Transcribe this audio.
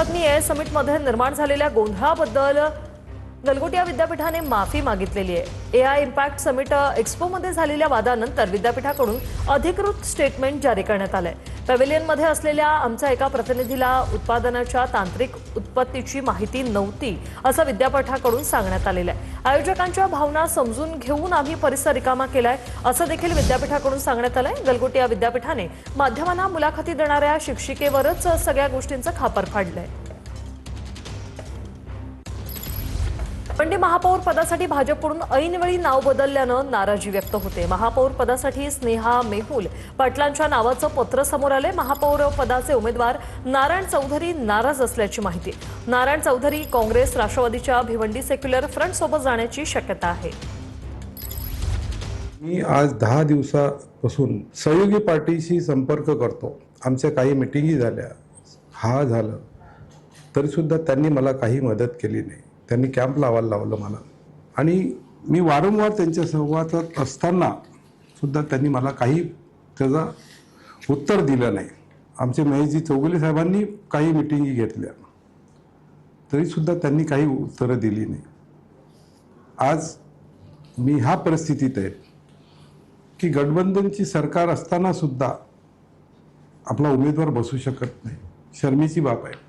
AI समिटमध्ये निर्माण झालेल्या गोंधळाबद्दल गलगोटिया विद्यापीठाने माफी मागितलेली आहे। एआय इम्पॅक्ट समिट एक्स्पोमध्ये झालेल्या वादानंतर विद्यापीठाकडून अधिकृत स्टेटमेंट जारी करण्यात आलंय। पॅव्हेलियनमध्ये असलेल्या आमच्या एका प्रतिनिधीला उत्पादनाच्या तांत्रिक उत्पत्तीची माहिती नव्हती असं विद्यापीठाकडून सांगण्यात आलेलं आहे। आयोजकांच्या भावना समजून घेऊन आम्ही परिसर रिकामा केलाय असं देखील विद्यापीठाकडून सांगण्यात आलंय। गलगोटिया विद्यापीठाने माध्यमांना मुलाखती देणाऱ्या शिक्षिकेवरच सगळ्या गोष्टींचं खापर फाडलंय। पण महापौर पदासाठी भाजपकडून ऐनवेळी नाव बदलल्यानं नाराजी व्यक्त होते। महापौर पदासाठी स्नेहा मेहुल पाटलांच्या नावाचं पत्र समोर आले। महापौर पदाचे उमेदवार नारायण चौधरी नाराज असल्याची माहिती। नारायण चौधरी काँग्रेस राष्ट्रवादीच्या भिवंडी सेक्युलर फ्रंट सोबत जाण्याची शक्यता आहे। मी आज 10 दिवसापासून सहयोगी पार्टीशी संपर्क करतो। आमच्या काही मीटिंगी झाल्या, हा झालं, तरी सुद्धा त्यांनी मला काही मदत केली नाही। त्यांनी कॅम्प लावायला लावलं मला, आणि मी वारंवार त्यांच्या संवादात असताना सुद्धा त्यांनी मला काही त्याचा उत्तर दिलं नाही। आमचे महेशजी चौगुले साहेबांनी काही मीटिंगी घेतल्या, तरी सुद्धा त्यांनी काही उत्तरं दिली नाही। आज मी ह्या परिस्थितीत आहे की गठबंधनची सरकार असताना सुद्धा आपला उमेदवार बसू शकत नाही। शर्मेची बाब आहे।